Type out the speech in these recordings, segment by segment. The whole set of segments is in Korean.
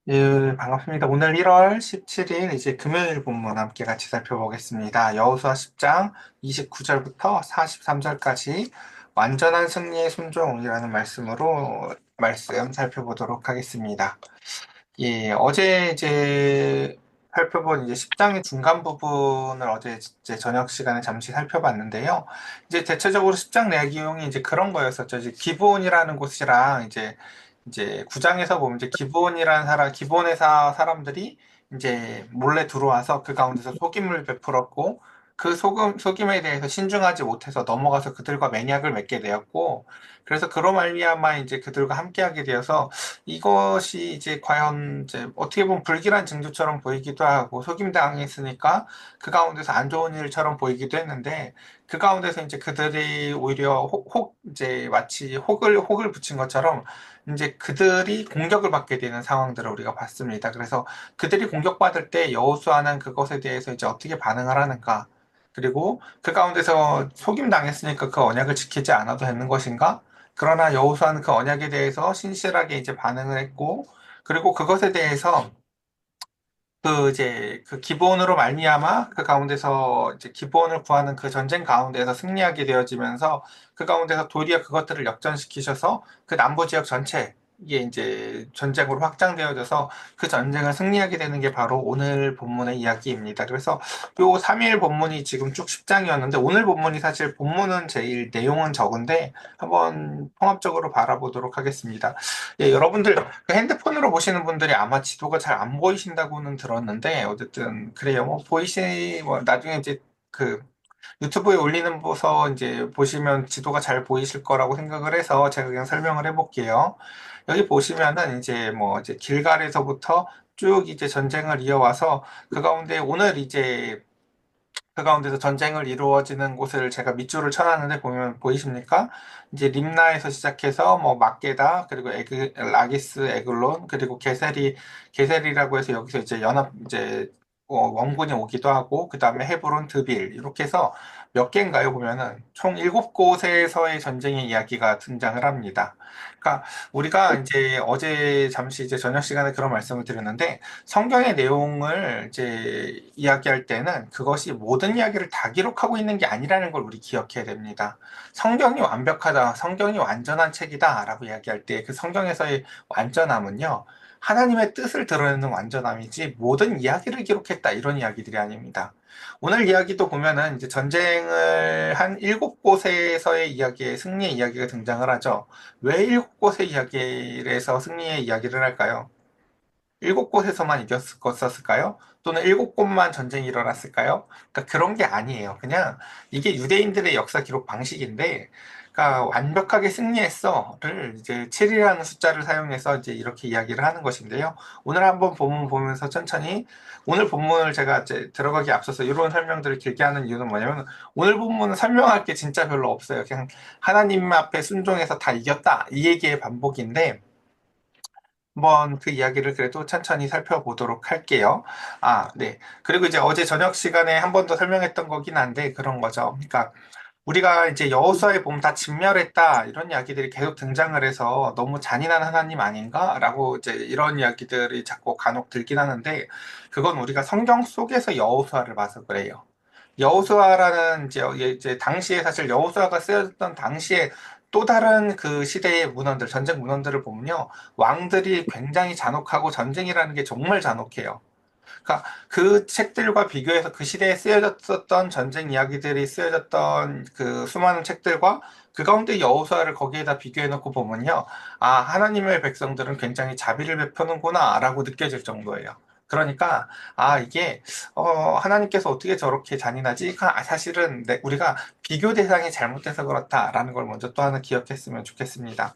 예, 반갑습니다. 오늘 1월 17일 이제 금요일 본문 함께 같이 살펴보겠습니다. 여호수아 10장 29절부터 43절까지 완전한 승리의 순종이라는 말씀으로 말씀 살펴보도록 하겠습니다. 예, 어제 이제 살펴본 이제 10장의 중간 부분을 어제 이제 저녁 시간에 잠시 살펴봤는데요. 이제 대체적으로 10장 내용이 이제 그런 거였었죠. 이제 기브온이라는 곳이랑 이제 9장에서 보면 이제 기브온이라는 기브온의 사람들이 이제 몰래 들어와서 그 가운데서 속임을 베풀었고 그 속임에 대해서 신중하지 못해서 넘어가서 그들과 맹약을 맺게 되었고 그래서 그로 말미암아 이제 그들과 함께하게 되어서 이것이 이제 과연 이제 어떻게 보면 불길한 징조처럼 보이기도 하고 속임당했으니까 그 가운데서 안 좋은 일처럼 보이기도 했는데 그 가운데서 이제 그들이 오히려 이제 마치 혹을 붙인 것처럼 이제 그들이 공격을 받게 되는 상황들을 우리가 봤습니다. 그래서 그들이 공격받을 때 여호수아는 그것에 대해서 이제 어떻게 반응을 하는가? 그리고 그 가운데서 속임당했으니까 그 언약을 지키지 않아도 되는 것인가? 그러나 여호수아는 그 언약에 대해서 신실하게 이제 반응을 했고, 그리고 그것에 대해서 그 이제 그 기본으로 말미암아 그 가운데서 이제 기본을 구하는 그 전쟁 가운데서 승리하게 되어지면서 그 가운데서 도리어 그것들을 역전시키셔서 그 남부 지역 전체 이게 이제 전쟁으로 확장되어져서 그 전쟁을 승리하게 되는 게 바로 오늘 본문의 이야기입니다. 그래서 요 3일 본문이 지금 쭉 10장이었는데 오늘 본문이 사실 본문은 제일 내용은 적은데 한번 통합적으로 바라보도록 하겠습니다. 예, 여러분들 그 핸드폰으로 보시는 분들이 아마 지도가 잘 안 보이신다고는 들었는데 어쨌든 그래요. 뭐 나중에 이제 그 유튜브에 올리는 보서 이제 보시면 지도가 잘 보이실 거라고 생각을 해서 제가 그냥 설명을 해볼게요. 여기 보시면은 이제 뭐 이제 길갈에서부터 쭉 이제 전쟁을 이어와서 그 가운데 오늘 이제 그 가운데서 전쟁을 이루어지는 곳을 제가 밑줄을 쳐놨는데 보면 보이십니까? 이제 림나에서 시작해서 뭐 막게다 그리고 라기스 에글론 그리고 게셀이라고 해서 여기서 이제 연합 이제 원군이 오기도 하고 그 다음에 헤브론 드빌 이렇게 해서 몇 개인가요 보면은 총 7곳에서의 전쟁의 이야기가 등장을 합니다. 그러니까 우리가 이제 어제 잠시 이제 저녁 시간에 그런 말씀을 드렸는데 성경의 내용을 이제 이야기할 때는 그것이 모든 이야기를 다 기록하고 있는 게 아니라는 걸 우리 기억해야 됩니다. 성경이 완벽하다, 성경이 완전한 책이다라고 이야기할 때 그 성경에서의 완전함은요, 하나님의 뜻을 드러내는 완전함이지 모든 이야기를 기록했다 이런 이야기들이 아닙니다. 오늘 이야기도 보면은 이제 전쟁을 한 7곳에서의 이야기의 승리의 이야기가 등장을 하죠. 왜 7곳의 이야기에서 승리의 이야기를 할까요? 7곳에서만 이겼었을까요? 또는 7곳만 전쟁이 일어났을까요? 그러니까 그런 게 아니에요. 그냥 이게 유대인들의 역사 기록 방식인데, 그러니까 완벽하게 승리했어를 이제 7이라는 숫자를 사용해서 이제 이렇게 이야기를 하는 것인데요. 오늘 한번 본문 보면서 천천히 오늘 본문을 제가 이제 들어가기 앞서서 이런 설명들을 길게 하는 이유는 뭐냐면 오늘 본문은 설명할 게 진짜 별로 없어요. 그냥 하나님 앞에 순종해서 다 이겼다 이 얘기의 반복인데 한번 그 이야기를 그래도 천천히 살펴보도록 할게요. 아, 네. 그리고 이제 어제 저녁 시간에 한 번 더 설명했던 거긴 한데 그런 거죠. 그러니까 우리가 이제 여호수아에 보면 다 진멸했다 이런 이야기들이 계속 등장을 해서 너무 잔인한 하나님 아닌가라고 이제 이런 이야기들이 자꾸 간혹 들긴 하는데 그건 우리가 성경 속에서 여호수아를 봐서 그래요. 여호수아라는 이제 당시에 사실 여호수아가 쓰여졌던 당시에 또 다른 그 시대의 문헌들, 전쟁 문헌들을 보면요. 왕들이 굉장히 잔혹하고 전쟁이라는 게 정말 잔혹해요. 그러니까 그 책들과 비교해서 그 시대에 쓰여졌었던 전쟁 이야기들이 쓰여졌던 그 수많은 책들과 그 가운데 여호수아를 거기에다 비교해 놓고 보면요. 아, 하나님의 백성들은 굉장히 자비를 베푸는구나라고 느껴질 정도예요. 그러니까 아 이게 하나님께서 어떻게 저렇게 잔인하지? 사실은 우리가 비교 대상이 잘못돼서 그렇다라는 걸 먼저 또 하나 기억했으면 좋겠습니다.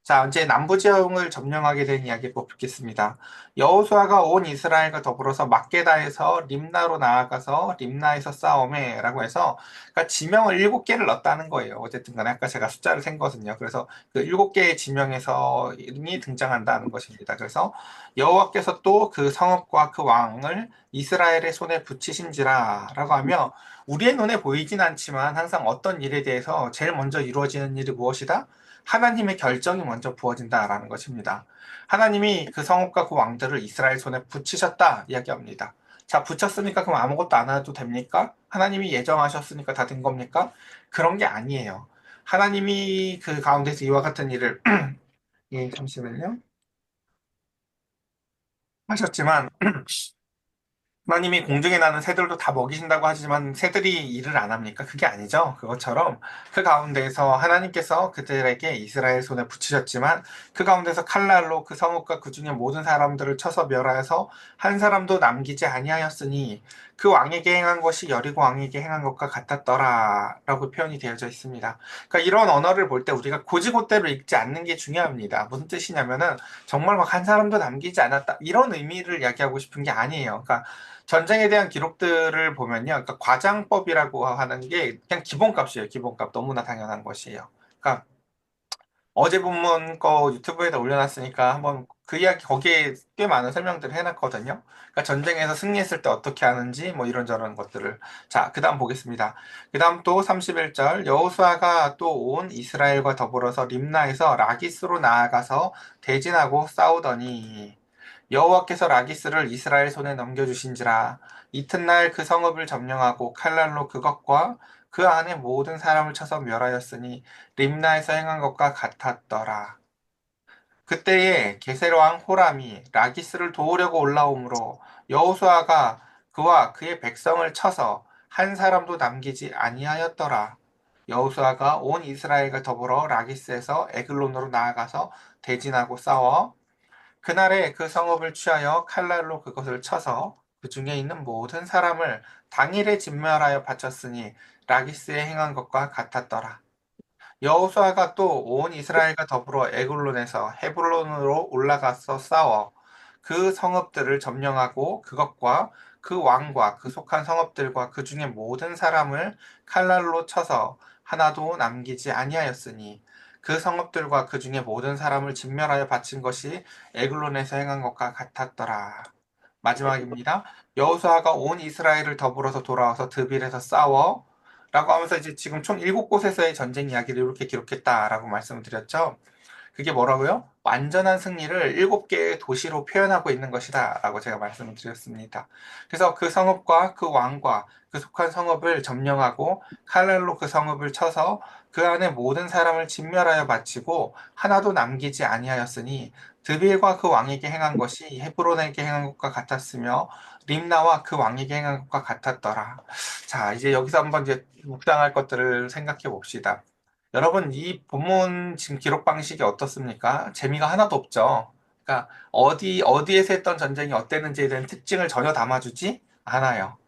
자, 이제 남부 지형을 점령하게 된 이야기 뽑겠습니다. 여호수아가 온 이스라엘과 더불어서 막게다에서 림나로 나아가서 림나에서 싸움에라고 해서 그러니까 지명을 7개를 넣었다는 거예요. 어쨌든 간에 아까 제가 숫자를 센 거거든요. 그래서 그 7개의 지명에서 이름이 등장한다는 것입니다. 그래서 여호와께서 또 그 성읍과 그 왕을 이스라엘의 손에 붙이신지라라고 하며 우리의 눈에 보이진 않지만 항상 어떤 일에 대해서 제일 먼저 이루어지는 일이 무엇이다? 하나님의 결정이 먼저 부어진다라는 것입니다. 하나님이 그 성읍과 그 왕들을 이스라엘 손에 붙이셨다 이야기합니다. 자, 붙였으니까 그럼 아무것도 안 해도 됩니까? 하나님이 예정하셨으니까 다 된 겁니까? 그런 게 아니에요. 하나님이 그 가운데서 이와 같은 일을 예, 잠시만요. 하셨지만 하나님이 공중에 나는 새들도 다 먹이신다고 하지만 새들이 일을 안 합니까? 그게 아니죠. 그것처럼 그 가운데에서 하나님께서 그들에게 이스라엘 손에 붙이셨지만 그 가운데서 칼날로 그 성읍과 그 중에 모든 사람들을 쳐서 멸하여서 한 사람도 남기지 아니하였으니 그 왕에게 행한 것이 여리고 왕에게 행한 것과 같았더라라고 표현이 되어져 있습니다. 그러니까 이런 언어를 볼 때 우리가 고지고대로 읽지 않는 게 중요합니다. 무슨 뜻이냐면은 정말 막 한 사람도 남기지 않았다 이런 의미를 이야기하고 싶은 게 아니에요. 그러니까 전쟁에 대한 기록들을 보면요. 그러니까 과장법이라고 하는 게 그냥 기본값이에요. 기본값. 너무나 당연한 것이에요. 그러니까 어제 본문 거 유튜브에다 올려놨으니까 한번 그 이야기 거기에 꽤 많은 설명들을 해놨거든요. 그러니까 전쟁에서 승리했을 때 어떻게 하는지 뭐 이런저런 것들을. 자, 그다음 보겠습니다. 그다음 또 31절 여호수아가 또 온 이스라엘과 더불어서 림나에서 라기스로 나아가서 대진하고 싸우더니 여호와께서 라기스를 이스라엘 손에 넘겨주신지라 이튿날 그 성읍을 점령하고 칼날로 그것과 그 안에 모든 사람을 쳐서 멸하였으니 림나에서 행한 것과 같았더라. 그때에 게세 왕 호람이 라기스를 도우려고 올라오므로 여호수아가 그와 그의 백성을 쳐서 한 사람도 남기지 아니하였더라. 여호수아가 온 이스라엘과 더불어 라기스에서 에글론으로 나아가서 대진하고 싸워 그날에 그 성읍을 취하여 칼날로 그것을 쳐서 그 중에 있는 모든 사람을 당일에 진멸하여 바쳤으니 라기스에 행한 것과 같았더라. 여호수아가 또 온 이스라엘과 더불어 에글론에서 헤블론으로 올라가서 싸워 그 성읍들을 점령하고 그것과 그 왕과 그 속한 성읍들과 그 중에 모든 사람을 칼날로 쳐서 하나도 남기지 아니하였으니 그 성읍들과 그 중에 모든 사람을 진멸하여 바친 것이 에글론에서 행한 것과 같았더라. 마지막입니다. 여호수아가 온 이스라엘을 더불어서 돌아와서 드빌에서 싸워 라고 하면서 이제 지금 총 7곳에서의 전쟁 이야기를 이렇게 기록했다라고 말씀을 드렸죠. 그게 뭐라고요? 완전한 승리를 7개의 도시로 표현하고 있는 것이다 라고 제가 말씀을 드렸습니다. 그래서 그 성읍과 그 왕과 그 속한 성읍을 점령하고 칼날로 그 성읍을 쳐서 그 안에 모든 사람을 진멸하여 바치고 하나도 남기지 아니하였으니 드빌과 그 왕에게 행한 것이 헤브론에게 행한 것과 같았으며 림나와 그 왕에게 행한 것과 같았더라. 자, 이제 여기서 한번 이제 묵상할 것들을 생각해 봅시다. 여러분, 이 본문 지금 기록 방식이 어떻습니까? 재미가 하나도 없죠. 그러니까 어디에서 했던 전쟁이 어땠는지에 대한 특징을 전혀 담아주지 않아요.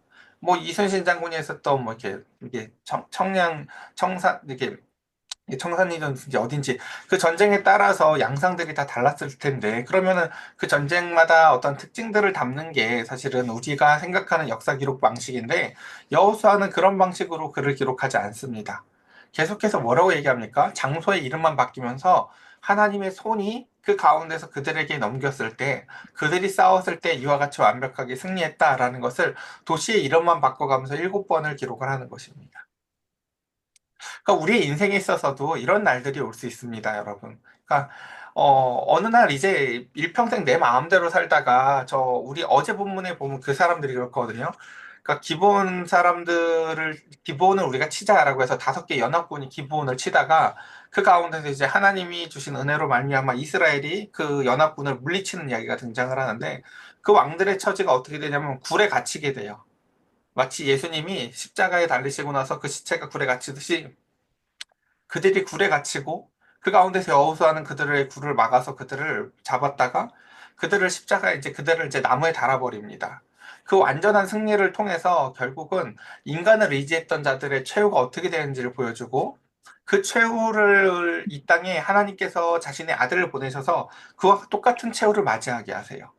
뭐 이순신 장군이 했었던 뭐 이게 청량 청산 이게 청산이든지 어딘지 그 전쟁에 따라서 양상들이 다 달랐을 텐데 그러면은 그 전쟁마다 어떤 특징들을 담는 게 사실은 우리가 생각하는 역사 기록 방식인데 여호수아는 그런 방식으로 글을 기록하지 않습니다. 계속해서 뭐라고 얘기합니까? 장소의 이름만 바뀌면서 하나님의 손이 그 가운데서 그들에게 넘겼을 때 그들이 싸웠을 때 이와 같이 완벽하게 승리했다라는 것을 도시의 이름만 바꿔가면서 7번을 기록을 하는 것입니다. 그러니까 우리의 인생에 있어서도 이런 날들이 올 수 있습니다, 여러분. 그러니까 어느 날 이제 일평생 내 마음대로 살다가 우리 어제 본문에 보면 그 사람들이 그렇거든요. 그러니까 기본을 우리가 치자라고 해서 5개 연합군이 기본을 치다가 그 가운데서 이제 하나님이 주신 은혜로 말미암아 이스라엘이 그 연합군을 물리치는 이야기가 등장을 하는데 그 왕들의 처지가 어떻게 되냐면 굴에 갇히게 돼요. 마치 예수님이 십자가에 달리시고 나서 그 시체가 굴에 갇히듯이 그들이 굴에 갇히고 그 가운데서 여호수아는 그들의 굴을 막아서 그들을 잡았다가 그들을 이제 나무에 달아버립니다. 그 완전한 승리를 통해서 결국은 인간을 의지했던 자들의 최후가 어떻게 되는지를 보여주고 그 최후를 이 땅에 하나님께서 자신의 아들을 보내셔서 그와 똑같은 최후를 맞이하게 하세요.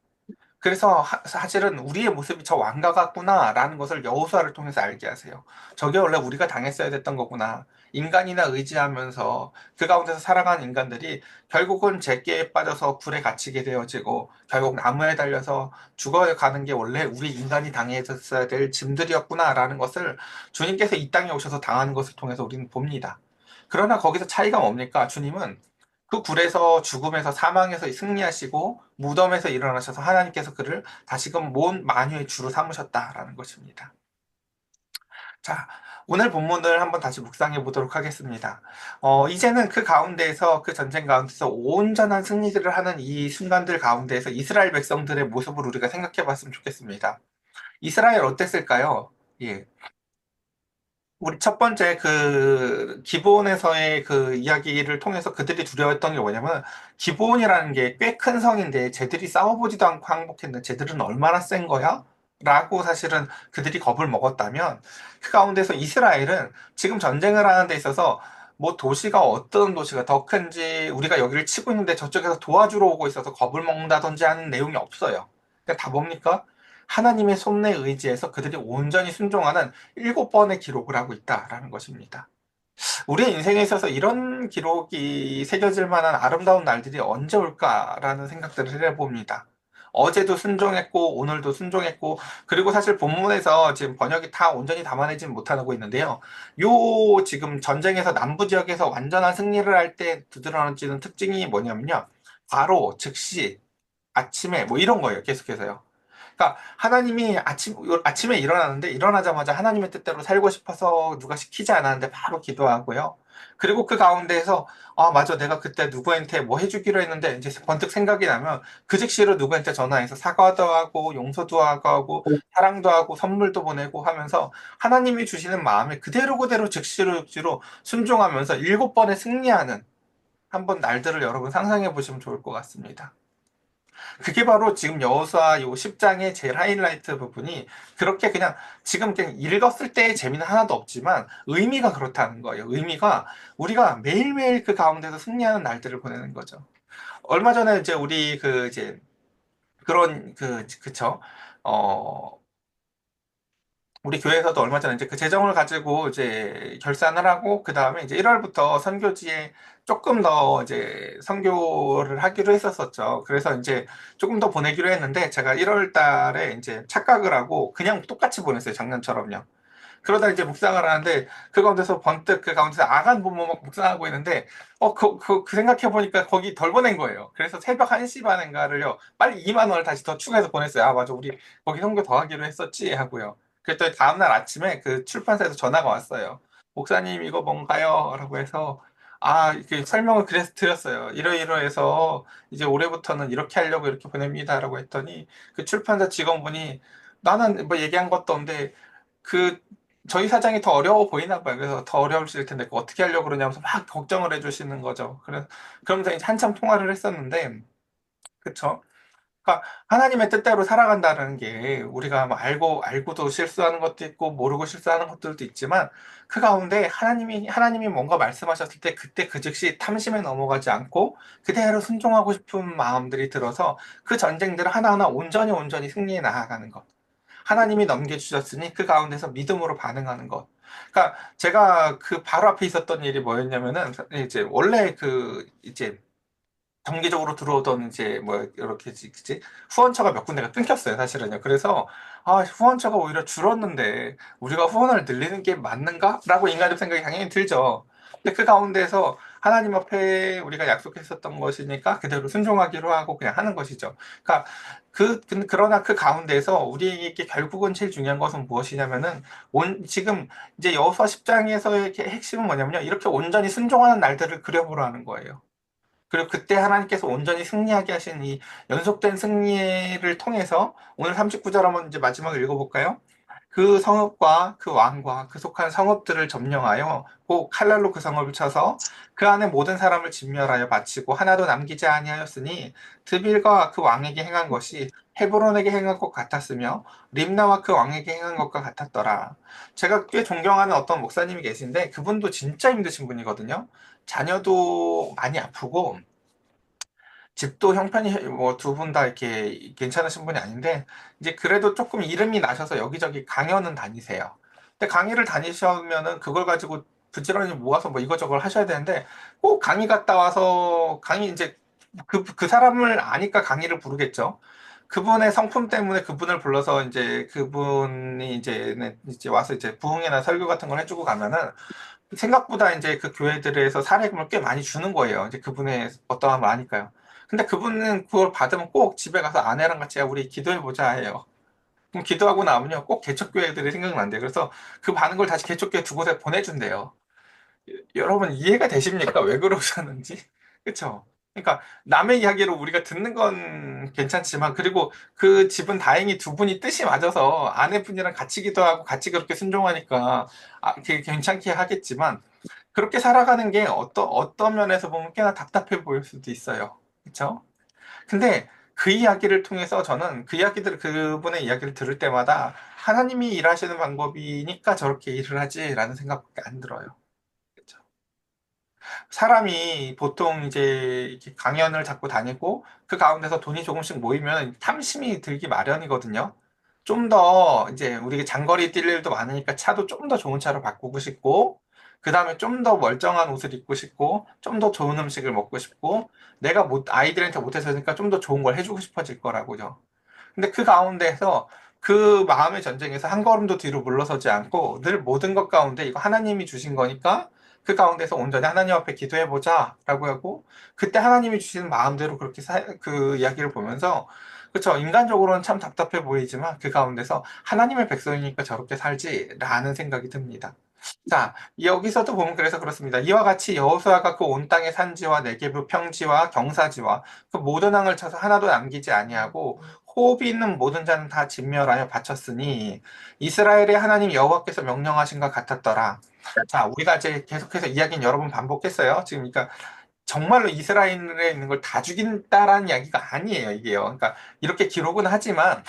그래서 사실은 우리의 모습이 저 왕과 같구나라는 것을 여호수아를 통해서 알게 하세요. 저게 원래 우리가 당했어야 됐던 거구나. 인간이나 의지하면서 그 가운데서 살아가는 인간들이 결국은 죄기에 빠져서 굴에 갇히게 되어지고 결국 나무에 달려서 죽어가는 게 원래 우리 인간이 당했어야 될 짐들이었구나라는 것을 주님께서 이 땅에 오셔서 당하는 것을 통해서 우리는 봅니다. 그러나 거기서 차이가 뭡니까? 주님은 그 굴에서 죽음에서 사망에서 승리하시고 무덤에서 일어나셔서 하나님께서 그를 다시금 온 만유의 주로 삼으셨다라는 것입니다. 자, 오늘 본문을 한번 다시 묵상해 보도록 하겠습니다. 이제는 그 가운데에서, 그 전쟁 가운데서 온전한 승리들을 하는 이 순간들 가운데에서 이스라엘 백성들의 모습을 우리가 생각해 봤으면 좋겠습니다. 이스라엘 어땠을까요? 예. 우리 첫 번째 그 기브온에서의 그 이야기를 통해서 그들이 두려워했던 게 뭐냐면, 기브온이라는 게 꽤 큰 성인데 쟤들이 싸워보지도 않고 항복했는데 쟤들은 얼마나 센 거야? 라고 사실은 그들이 겁을 먹었다면, 그 가운데서 이스라엘은 지금 전쟁을 하는 데 있어서 뭐 도시가 어떤 도시가 더 큰지, 우리가 여기를 치고 있는데 저쪽에서 도와주러 오고 있어서 겁을 먹는다든지 하는 내용이 없어요. 그러니까 다 뭡니까? 하나님의 손에 의지해서 그들이 온전히 순종하는 7번의 기록을 하고 있다라는 것입니다. 우리의 인생에 있어서 이런 기록이 새겨질 만한 아름다운 날들이 언제 올까라는 생각들을 해봅니다. 어제도 순종했고, 오늘도 순종했고, 그리고 사실 본문에서 지금 번역이 다 온전히 담아내진 못하고 있는데요. 요 지금 전쟁에서 남부 지역에서 완전한 승리를 할 때 두드러지는 특징이 뭐냐면요. 바로, 즉시, 아침에, 뭐 이런 거예요. 계속해서요. 그러니까 하나님이 아침에 일어나는데 일어나자마자 하나님의 뜻대로 살고 싶어서 누가 시키지 않았는데 바로 기도하고요. 그리고 그 가운데에서 아 맞아 내가 그때 누구한테 뭐 해주기로 했는데 이제 번뜩 생각이 나면 그 즉시로 누구한테 전화해서 사과도 하고 용서도 하고 사랑도 하고 선물도 보내고 하면서 하나님이 주시는 마음에 그대로 그대로 즉시로 순종하면서 7번에 승리하는 한번 날들을 여러분 상상해 보시면 좋을 것 같습니다. 그게 바로 지금 여호수아 요 10장의 제일 하이라이트 부분이 그렇게 그냥 지금 그냥 읽었을 때의 재미는 하나도 없지만 의미가 그렇다는 거예요. 의미가 우리가 매일매일 그 가운데서 승리하는 날들을 보내는 거죠. 얼마 전에 이제 우리 그 이제 그런 그쵸. 어 우리 교회에서도 얼마 전에 이제 그 재정을 가지고 이제 결산을 하고 그 다음에 이제 1월부터 선교지에 조금 더 이제 선교를 하기로 했었었죠. 그래서 이제 조금 더 보내기로 했는데 제가 1월 달에 이제 착각을 하고 그냥 똑같이 보냈어요. 장난처럼요. 그러다 이제 묵상을 하는데 그 가운데서 번뜩 그 가운데서 아간 부모 막 묵상하고 있는데 그 생각해 보니까 거기 덜 보낸 거예요. 그래서 새벽 1시 반인가를요. 빨리 2만 원을 다시 더 추가해서 보냈어요. 아 맞아 우리 거기 선교 더 하기로 했었지 하고요. 그랬더니 다음날 아침에 그 출판사에서 전화가 왔어요. 목사님 이거 뭔가요? 라고 해서 아, 이렇게 설명을 그래서 드렸어요. 이러이러해서 이제 올해부터는 이렇게 하려고 이렇게 보냅니다라고 했더니 그 출판사 직원분이 나는 뭐 얘기한 것도 없는데 그 저희 사장이 더 어려워 보이나 봐요. 그래서 더 어려우실 텐데 그거 어떻게 하려고 그러냐면서 막 걱정을 해주시는 거죠. 그래서 그러면서 이제 한참 통화를 했었는데, 그쵸? 그러니까 하나님의 뜻대로 살아간다는 게 우리가 뭐 알고도 실수하는 것도 있고 모르고 실수하는 것들도 있지만 그 가운데 하나님이 뭔가 말씀하셨을 때 그때 그 즉시 탐심에 넘어가지 않고 그대로 순종하고 싶은 마음들이 들어서 그 전쟁들을 하나하나 온전히 승리해 나아가는 것. 하나님이 넘겨주셨으니 그 가운데서 믿음으로 반응하는 것. 그러니까 제가 그 바로 앞에 있었던 일이 뭐였냐면은 이제 원래 그 이제 정기적으로 들어오던 이제 뭐 이렇게 그지 후원처가 몇 군데가 끊겼어요 사실은요. 그래서 아 후원처가 오히려 줄었는데 우리가 후원을 늘리는 게 맞는가라고 인간적 생각이 당연히 들죠. 근데 그 가운데서 하나님 앞에 우리가 약속했었던 것이니까 그대로 순종하기로 하고 그냥 하는 것이죠. 그러니까 그러나 그 가운데서 우리에게 결국은 제일 중요한 것은 무엇이냐면은 지금 이제 여호수아 10장에서의 핵심은 뭐냐면요. 이렇게 온전히 순종하는 날들을 그려보라는 거예요. 그리고 그때 하나님께서 온전히 승리하게 하신 이 연속된 승리를 통해서 오늘 39절 한번 이제 마지막을 읽어볼까요? 그 성읍과 그 왕과 그 속한 성읍들을 점령하여 곧 칼날로 그 성읍을 쳐서 그 안에 모든 사람을 진멸하여 바치고 하나도 남기지 아니하였으니 드빌과 그 왕에게 행한 것이 헤브론에게 행한 것 같았으며 림나와 그 왕에게 행한 것과 같았더라. 제가 꽤 존경하는 어떤 목사님이 계신데 그분도 진짜 힘드신 분이거든요. 자녀도 많이 아프고 집도 형편이 뭐 두 분 다 이렇게 괜찮으신 분이 아닌데 이제 그래도 조금 이름이 나셔서 여기저기 강연은 다니세요. 근데 강의를 다니시면은 그걸 가지고 부지런히 모아서 뭐 이거저걸 하셔야 되는데 꼭 강의 갔다 와서 강의 이제 그 사람을 아니까 강의를 부르겠죠. 그분의 성품 때문에 그분을 불러서 이제 그분이 이제 와서 이제 부흥이나 설교 같은 걸 해주고 가면은 생각보다 이제 그 교회들에서 사례금을 꽤 많이 주는 거예요. 이제 그분의 어떠함을 아니까요. 근데 그분은 그걸 받으면 꼭 집에 가서 아내랑 같이 야, 우리 기도해보자 해요. 그럼 기도하고 나면요, 꼭 개척교회들이 생각난대요. 그래서 그 많은 걸 다시 개척교회 두 곳에 보내준대요. 여러분 이해가 되십니까? 왜 그러셨는지? 그쵸? 그러니까 남의 이야기로 우리가 듣는 건 괜찮지만 그리고 그 집은 다행히 두 분이 뜻이 맞아서 아내분이랑 같이 기도하고 같이 그렇게 순종하니까 그게 괜찮게 하겠지만 그렇게 살아가는 게 어떤 면에서 보면 꽤나 답답해 보일 수도 있어요. 그쵸? 근데 그 이야기를 통해서 저는 그분의 이야기를 들을 때마다 하나님이 일하시는 방법이니까 저렇게 일을 하지라는 생각밖에 안 들어요. 그쵸? 사람이 보통 이제 이렇게 강연을 자꾸 다니고 그 가운데서 돈이 조금씩 모이면 탐심이 들기 마련이거든요. 좀 더 이제 우리 장거리 뛸 일도 많으니까 차도 좀 더 좋은 차로 바꾸고 싶고, 그 다음에 좀 더 멀쩡한 옷을 입고 싶고, 좀 더 좋은 음식을 먹고 싶고, 내가 아이들한테 못해서니까 좀 더 좋은 걸 해주고 싶어질 거라고요. 근데 그 가운데서 그 마음의 전쟁에서 한 걸음도 뒤로 물러서지 않고 늘 모든 것 가운데 이거 하나님이 주신 거니까 그 가운데서 온전히 하나님 앞에 기도해보자 라고 하고 그때 하나님이 주시는 마음대로 그렇게 그 이야기를 보면서 그쵸 인간적으로는 참 답답해 보이지만 그 가운데서 하나님의 백성이니까 저렇게 살지라는 생각이 듭니다. 자, 여기서도 보면 그래서 그렇습니다. 이와 같이 여호수아가 그 온 땅의 산지와 네게부 평지와 경사지와 그 모든 왕을 쳐서 하나도 남기지 아니하고 호흡이 있는 모든 자는 다 진멸하여 바쳤으니 이스라엘의 하나님 여호와께서 명령하신 것 같았더라. 자, 우리가 이제 계속해서 이야기는 여러 번 반복했어요. 지금 그러니까 정말로 이스라엘에 있는 걸 다 죽인다라는 이야기가 아니에요, 이게요. 그러니까 이렇게 기록은 하지만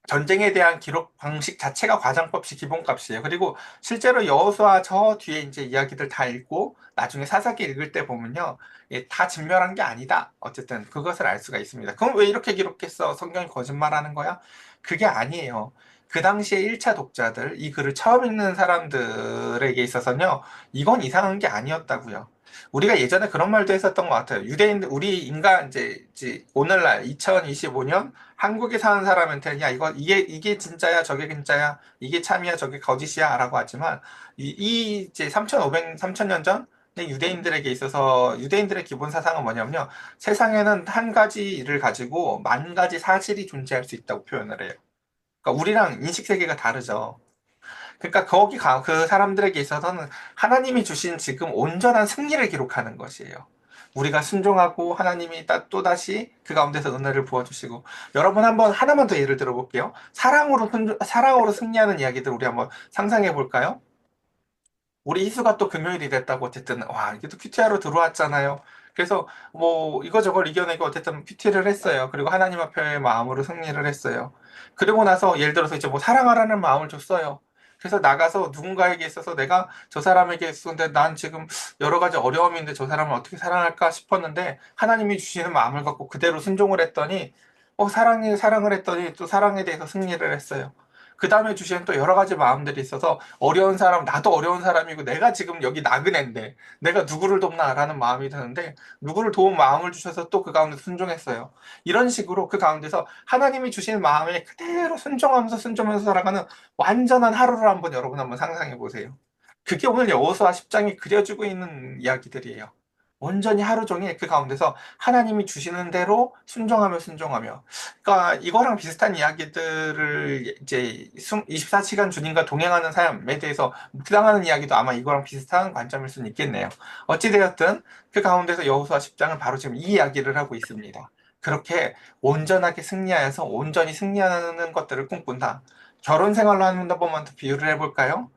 전쟁에 대한 기록 방식 자체가 과장법시 기본값이에요. 그리고 실제로 여호수아 저 뒤에 이제 이야기들 다 읽고 나중에 사사기 읽을 때 보면요. 예, 다 진멸한 게 아니다. 어쨌든 그것을 알 수가 있습니다. 그럼 왜 이렇게 기록했어? 성경이 거짓말하는 거야? 그게 아니에요. 그 당시에 1차 독자들, 이 글을 처음 읽는 사람들에게 있어서는요, 이건 이상한 게 아니었다고요. 우리가 예전에 그런 말도 했었던 것 같아요. 우리 인간, 이제 오늘날 2025년 한국에 사는 사람한테는 야 이게 진짜야 저게 진짜야 이게 참이야 저게 거짓이야 라고 하지만 이제 3,500, 3,000년 전 유대인들에게 있어서 유대인들의 기본 사상은 뭐냐면요 세상에는 한 가지 일을 가지고 만 가지 사실이 존재할 수 있다고 표현을 해요. 그러니까 우리랑 인식 세계가 다르죠. 그러니까 그 사람들에게 있어서는 하나님이 주신 지금 온전한 승리를 기록하는 것이에요. 우리가 순종하고 하나님이 또다시 그 가운데서 은혜를 부어주시고 여러분 한번 하나만 더 예를 들어볼게요. 사랑으로 승리하는 이야기들 우리 한번 상상해 볼까요? 우리 희수가 또 금요일이 됐다고 어쨌든 와 이게 또 큐티하러 들어왔잖아요. 그래서 뭐 이거저걸 이겨내고 어쨌든 큐티를 했어요. 그리고 하나님 앞에 마음으로 승리를 했어요. 그리고 나서 예를 들어서 이제 뭐 사랑하라는 마음을 줬어요. 그래서 나가서 누군가에게 있어서 내가 저 사람에게 있었는데 난 지금 여러 가지 어려움이 있는데 저 사람을 어떻게 사랑할까 싶었는데 하나님이 주시는 마음을 갖고 그대로 순종을 했더니 사랑을 했더니 또 사랑에 대해서 승리를 했어요. 그 다음에 주시는 또 여러 가지 마음들이 있어서 어려운 사람, 나도 어려운 사람이고 내가 지금 여기 나그네인데 내가 누구를 돕나라는 마음이 드는데 누구를 도움 마음을 주셔서 또 그 가운데 순종했어요. 이런 식으로 그 가운데서 하나님이 주신 마음에 그대로 순종하면서 살아가는 완전한 하루를 여러분 한번 상상해 보세요. 그게 오늘 여호수아 10장이 그려주고 있는 이야기들이에요. 온전히 하루 종일 그 가운데서 하나님이 주시는 대로 순종하며. 그러니까 이거랑 비슷한 이야기들을 이제 24시간 주님과 동행하는 삶에 대해서 묵상하는 이야기도 아마 이거랑 비슷한 관점일 수는 있겠네요. 어찌되었든 그 가운데서 여호수아 10장은 바로 지금 이 이야기를 하고 있습니다. 그렇게 온전하게 승리하여서 온전히 승리하는 것들을 꿈꾼다. 결혼 생활로 한번 더 비유를 해볼까요?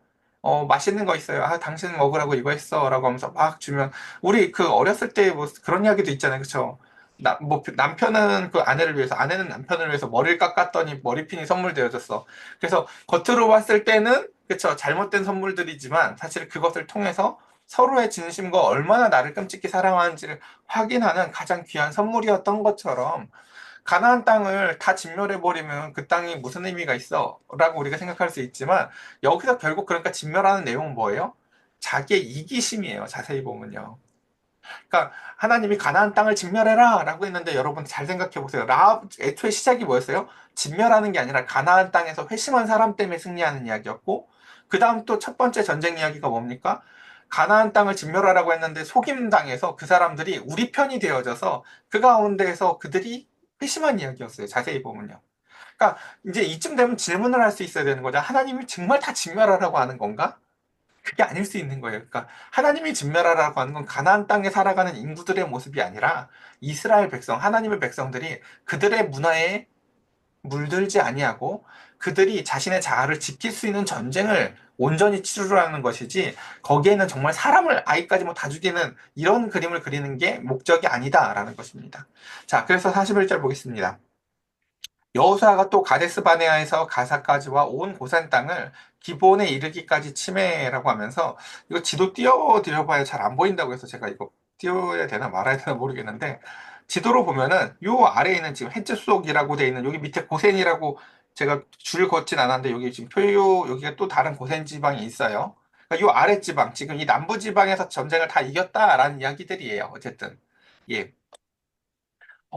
맛있는 거 있어요. 아, 당신 먹으라고 이거 했어. 라고 하면서 막 주면, 우리 그 어렸을 때 뭐 그런 이야기도 있잖아요. 그쵸? 남편은 그 아내를 위해서, 아내는 남편을 위해서 머리를 깎았더니 머리핀이 선물되어졌어. 그래서 겉으로 봤을 때는, 그쵸? 잘못된 선물들이지만 사실 그것을 통해서 서로의 진심과 얼마나 나를 끔찍히 사랑하는지를 확인하는 가장 귀한 선물이었던 것처럼 가나안 땅을 다 진멸해버리면 그 땅이 무슨 의미가 있어? 라고 우리가 생각할 수 있지만 여기서 결국 그러니까 진멸하는 내용은 뭐예요? 자기의 이기심이에요. 자세히 보면요. 그러니까 하나님이 가나안 땅을 진멸해라 라고 했는데 여러분 잘 생각해 보세요. 애초에 시작이 뭐였어요? 진멸하는 게 아니라 가나안 땅에서 회심한 사람 때문에 승리하는 이야기였고 그 다음 또 첫 번째 전쟁 이야기가 뭡니까? 가나안 땅을 진멸하라고 했는데 속임당해서 그 사람들이 우리 편이 되어져서 그 가운데에서 그들이 회심한 이야기였어요. 자세히 보면요. 그러니까 이제 이쯤 되면 질문을 할 수 있어야 되는 거죠. 하나님이 정말 다 진멸하라고 하는 건가? 그게 아닐 수 있는 거예요. 그러니까 하나님이 진멸하라고 하는 건 가나안 땅에 살아가는 인구들의 모습이 아니라 이스라엘 백성, 하나님의 백성들이 그들의 문화에 물들지 아니하고 그들이 자신의 자아를 지킬 수 있는 전쟁을 온전히 치르라는 것이지 거기에는 정말 사람을 아이까지 뭐 다 죽이는 이런 그림을 그리는 게 목적이 아니다라는 것입니다. 자, 그래서 41절 보겠습니다. 여호수아가 또 가데스 바네아에서 가사까지와 온 고산 땅을 기브온에 이르기까지 침해라고 하면서 이거 지도 띄워드려봐야 잘 안 보인다고 해서 제가 이거 띄워야 되나 말아야 되나 모르겠는데 지도로 보면은 요 아래에 있는 지금 헤츠속이라고 돼 있는 여기 밑에 고센이라고 제가 줄 걷진 않았는데 여기 지금 표요 여기가 또 다른 고센 지방이 있어요. 그러니까 요 아래 지방 지금 이 남부 지방에서 전쟁을 다 이겼다라는 이야기들이에요. 어쨌든 예.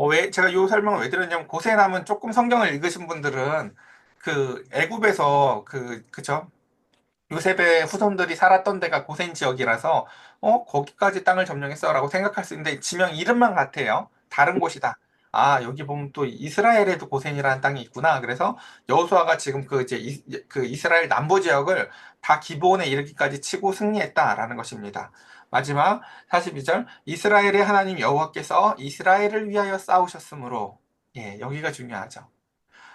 왜, 제가 이 설명을 왜 드렸냐면, 고세남은 조금 성경을 읽으신 분들은, 그, 애굽에서, 그죠? 요셉의 후손들이 살았던 데가 고센 지역이라서, 거기까지 땅을 점령했어라고 생각할 수 있는데, 지명 이름만 같아요. 다른 곳이다. 아, 여기 보면 또 이스라엘에도 고센이라는 땅이 있구나. 그래서 여호수아가 지금 그 이제 그 이스라엘 남부 지역을 다 기브온에 이르기까지 치고 승리했다라는 것입니다. 마지막 42절 이스라엘의 하나님 여호와께서 이스라엘을 위하여 싸우셨으므로 예, 여기가 중요하죠.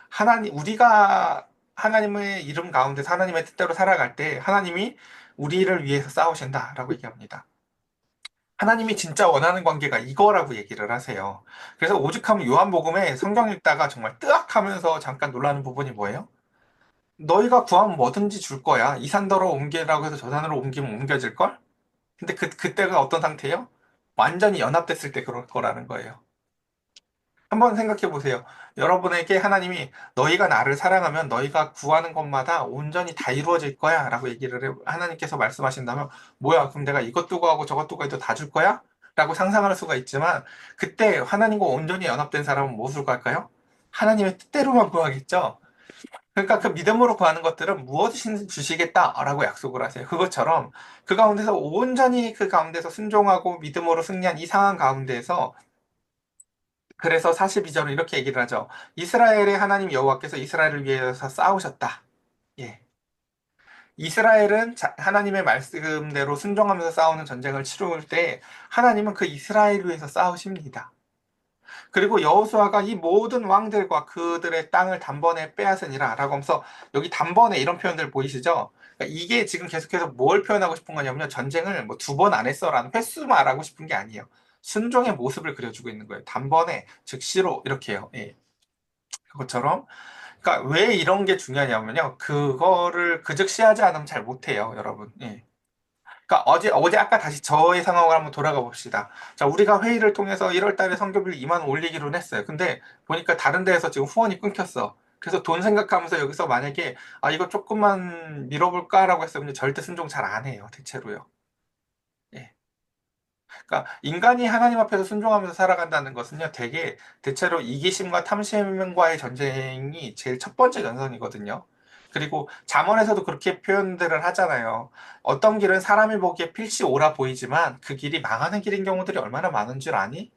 하나님 우리가 하나님의 이름 가운데서 하나님의 뜻대로 살아갈 때 하나님이 우리를 위해서 싸우신다라고 얘기합니다. 하나님이 진짜 원하는 관계가 이거라고 얘기를 하세요. 그래서 오죽하면 요한복음에 성경 읽다가 정말 뜨악하면서 잠깐 놀라는 부분이 뭐예요? 너희가 구하면 뭐든지 줄 거야. 이 산더러 옮기라고 해서 저 산으로 옮기면 옮겨질 걸? 근데 그때가 어떤 상태예요? 완전히 연합됐을 때 그럴 거라는 거예요. 한번 생각해 보세요. 여러분에게 하나님이 너희가 나를 사랑하면 너희가 구하는 것마다 온전히 다 이루어질 거야 라고 하나님께서 말씀하신다면 뭐야 그럼 내가 이것도 구하고 저것도 구해도 다 줄 거야? 라고 상상할 수가 있지만 그때 하나님과 온전히 연합된 사람은 무엇을 구할까요? 하나님의 뜻대로만 구하겠죠. 그러니까 그 믿음으로 구하는 것들은 무엇이든 주시겠다라고 약속을 하세요. 그것처럼 그 가운데서 온전히 그 가운데서 순종하고 믿음으로 승리한 이 상황 가운데에서 그래서 42절은 이렇게 얘기를 하죠. 이스라엘의 하나님 여호와께서 이스라엘을 위해서 싸우셨다. 예. 이스라엘은 하나님의 말씀대로 순종하면서 싸우는 전쟁을 치룰 때 하나님은 그 이스라엘을 위해서 싸우십니다. 그리고 여호수아가 이 모든 왕들과 그들의 땅을 단번에 빼앗으니라 라고 하면서 여기 단번에 이런 표현들 보이시죠? 그러니까 이게 지금 계속해서 뭘 표현하고 싶은 거냐면요. 전쟁을 뭐 두 번 안 했어라는 횟수 말하고 싶은 게 아니에요. 순종의 모습을 그려주고 있는 거예요. 단번에 즉시로 이렇게요. 예. 그것처럼 그러니까 왜 이런 게 중요하냐면요. 그거를 그 즉시 하지 않으면 잘 못해요, 여러분. 예. 그러니까 어제 아까 다시 저의 상황을 한번 돌아가 봅시다. 자, 우리가 회의를 통해서 1월 달에 성교비를 2만 원 올리기로 했어요. 근데 보니까 다른 데에서 지금 후원이 끊겼어. 그래서 돈 생각하면서 여기서 만약에 이거 조금만 밀어볼까라고 했으면 절대 순종 잘 안 해요, 대체로요. 예. 그러니까 인간이 하나님 앞에서 순종하면서 살아간다는 것은요, 되게 대체로 이기심과 탐심과의 전쟁이 제일 첫 번째 전선이거든요. 그리고 잠언에서도 그렇게 표현들을 하잖아요. 어떤 길은 사람이 보기에 필시 옳아 보이지만 그 길이 망하는 길인 경우들이 얼마나 많은 줄 아니?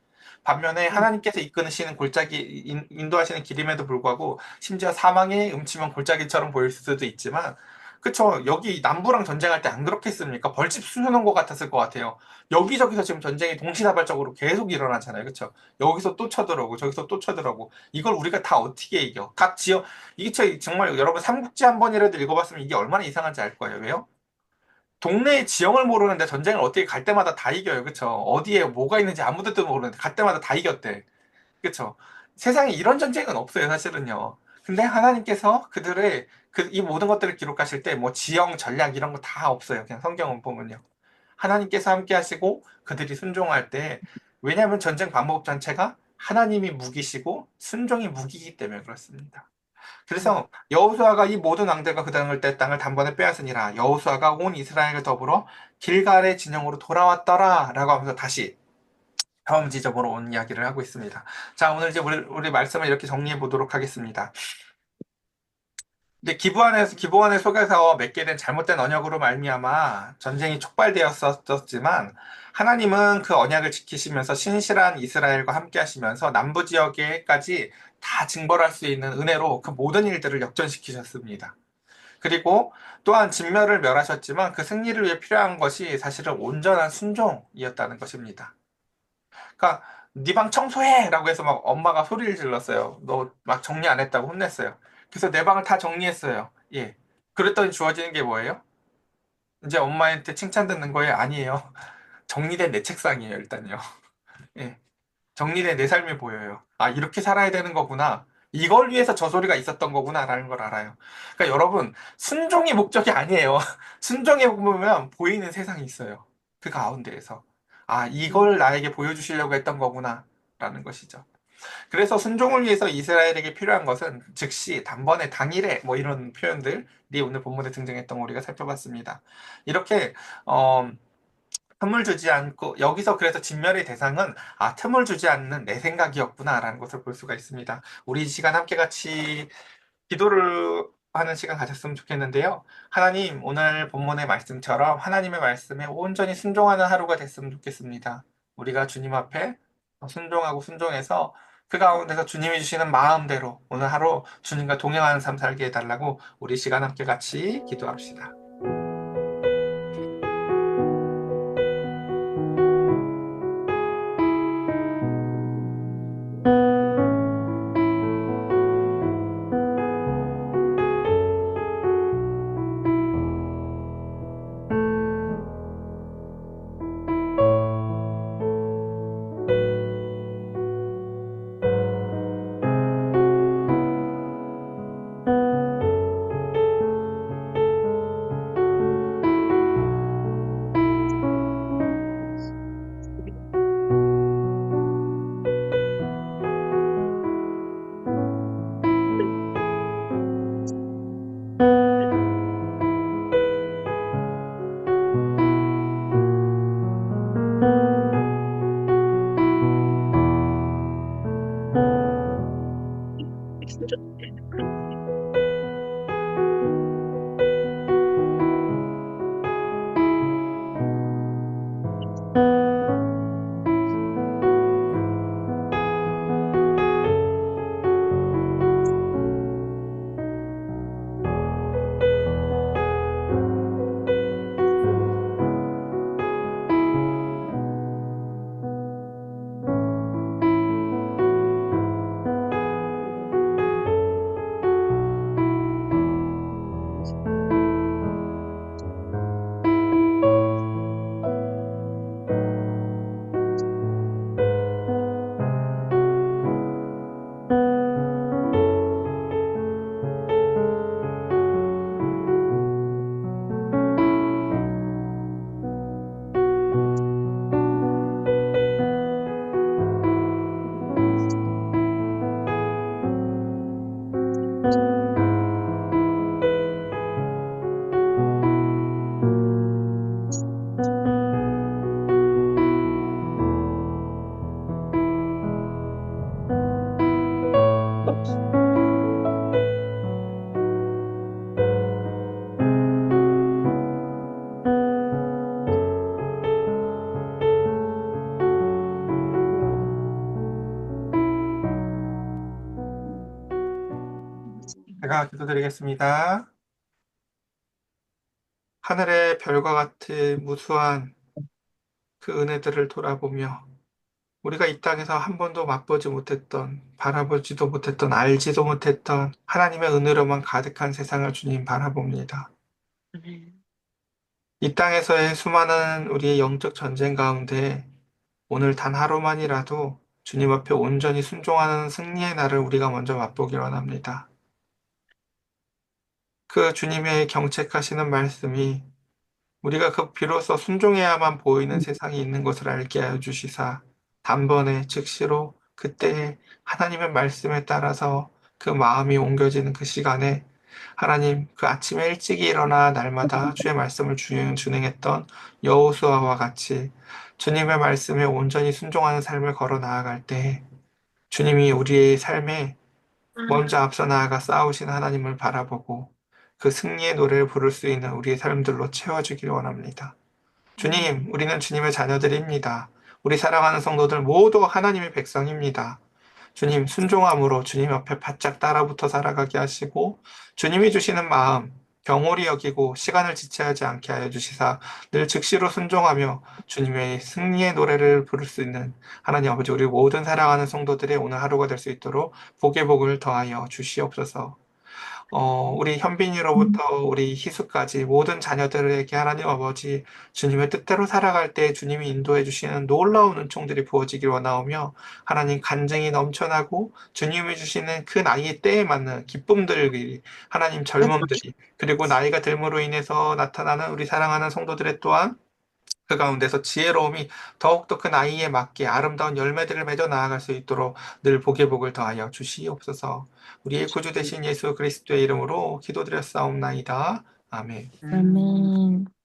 반면에 하나님께서 이끄시는 골짜기, 인도하시는 길임에도 불구하고 심지어 사망의 음침한 골짜기처럼 보일 수도 있지만 그쵸. 여기 남부랑 전쟁할 때 안 그렇겠습니까? 벌집 쑤셔놓은 것 같았을 것 같아요. 여기저기서 지금 전쟁이 동시다발적으로 계속 일어나잖아요. 그쵸? 여기서 또 쳐들어오고, 저기서 또 쳐들어오고. 이걸 우리가 다 어떻게 이겨? 각 지역, 이게 정말 여러분 삼국지 한 번이라도 읽어봤으면 이게 얼마나 이상한지 알 거예요. 왜요? 동네의 지형을 모르는데 전쟁을 어떻게 갈 때마다 다 이겨요. 그쵸? 어디에 뭐가 있는지 아무 데도 모르는데 갈 때마다 다 이겼대. 그쵸? 세상에 이런 전쟁은 없어요, 사실은요. 근데 하나님께서 그들의 이 모든 것들을 기록하실 때 뭐 지형, 전략 이런 거 다 없어요. 그냥 성경을 보면요. 하나님께서 함께 하시고 그들이 순종할 때 왜냐하면 전쟁 방법 전체가 하나님이 무기시고 순종이 무기이기 때문에 그렇습니다. 그래서 여호수아가 이 모든 왕들과 그 땅을 때 땅을 단번에 빼앗으니라 여호수아가 온 이스라엘을 더불어 길갈의 진영으로 돌아왔더라라고 하면서 다시 다음 지점으로 온 이야기를 하고 있습니다. 자, 오늘 이제 우리 말씀을 이렇게 정리해 보도록 하겠습니다. 근데 기브안의 속에서 맺게 된 잘못된 언약으로 말미암아 전쟁이 촉발되었었지만 하나님은 그 언약을 지키시면서 신실한 이스라엘과 함께 하시면서 남부 지역에까지 다 징벌할 수 있는 은혜로 그 모든 일들을 역전시키셨습니다. 그리고 또한 진멸을 멸하셨지만 그 승리를 위해 필요한 것이 사실은 온전한 순종이었다는 것입니다. 그러니까 네 방 청소해! 라고 해서 막 엄마가 소리를 질렀어요. 너 막 정리 안 했다고 혼냈어요. 그래서 내 방을 다 정리했어요. 예. 그랬더니 주어지는 게 뭐예요? 이제 엄마한테 칭찬 듣는 거예요? 아니에요. 정리된 내 책상이에요, 일단요. 예. 정리된 내 삶이 보여요. 아, 이렇게 살아야 되는 거구나. 이걸 위해서 저 소리가 있었던 거구나라는 걸 알아요. 그러니까 여러분, 순종이 목적이 아니에요. 순종해 보면 보이는 세상이 있어요. 그 가운데에서. 아, 이걸 나에게 보여주시려고 했던 거구나라는 것이죠. 그래서 순종을 위해서 이스라엘에게 필요한 것은 즉시, 단번에, 당일에 뭐 이런 표현들이 오늘 본문에 등장했던 거 우리가 살펴봤습니다. 이렇게 어, 틈을 주지 않고 여기서 그래서 진멸의 대상은 틈을 주지 않는 내 생각이었구나라는 것을 볼 수가 있습니다. 우리 이 시간 함께 같이 기도를 하는 시간 가졌으면 좋겠는데요. 하나님, 오늘 본문의 말씀처럼 하나님의 말씀에 온전히 순종하는 하루가 됐으면 좋겠습니다. 우리가 주님 앞에 순종하고 순종해서 그 가운데서 주님이 주시는 마음대로 오늘 하루 주님과 동행하는 삶 살게 해달라고 우리 시간 함께 같이 기도합시다. 제가 기도드리겠습니다. 하늘의 별과 같은 무수한 그 은혜들을 돌아보며 우리가 이 땅에서 한 번도 맛보지 못했던, 바라보지도 못했던, 알지도 못했던 하나님의 은혜로만 가득한 세상을 주님 바라봅니다. 이 땅에서의 수많은 우리의 영적 전쟁 가운데 오늘 단 하루만이라도 주님 앞에 온전히 순종하는 승리의 날을 우리가 먼저 맛보길 원합니다. 그 주님의 경책하시는 말씀이 우리가 그 비로소 순종해야만 보이는 세상이 있는 것을 알게 하여 주시사 단번에 즉시로 그때에 하나님의 말씀에 따라서 그 마음이 옮겨지는 그 시간에 하나님 그 아침에 일찍 일어나 날마다 주의 말씀을 준행했던 여호수아와 같이 주님의 말씀에 온전히 순종하는 삶을 걸어 나아갈 때 주님이 우리의 삶에 먼저 앞서 나아가 싸우신 하나님을 바라보고 그 승리의 노래를 부를 수 있는 우리의 삶들로 채워주길 원합니다. 주님, 아멘. 우리는 주님의 자녀들입니다. 우리 사랑하는 성도들 모두 하나님의 백성입니다. 주님, 순종함으로 주님 옆에 바짝 따라붙어 살아가게 하시고, 주님이 주시는 마음, 경홀히 여기고 시간을 지체하지 않게 하여 주시사 늘 즉시로 순종하며 주님의 승리의 노래를 부를 수 있는 하나님 아버지 우리 모든 사랑하는 성도들의 오늘 하루가 될 수 있도록 복의 복을 더하여 주시옵소서. 우리 현빈이로부터 우리 희수까지 모든 자녀들에게 하나님 아버지 주님의 뜻대로 살아갈 때 주님이 인도해 주시는 놀라운 은총들이 부어지길 원하오며 하나님 간증이 넘쳐나고 주님이 주시는 그 나이의 때에 맞는 기쁨들이 하나님 젊음들이 그리고 나이가 들므로 인해서 나타나는 우리 사랑하는 성도들의 또한 그 가운데서 지혜로움이 더욱더 그 나이에 맞게 아름다운 열매들을 맺어 나아갈 수 있도록 늘 복의 복을 더하여 주시옵소서. 우리의 구주 되신 예수 그리스도의 이름으로 기도드렸사옵나이다. 아멘. 아멘.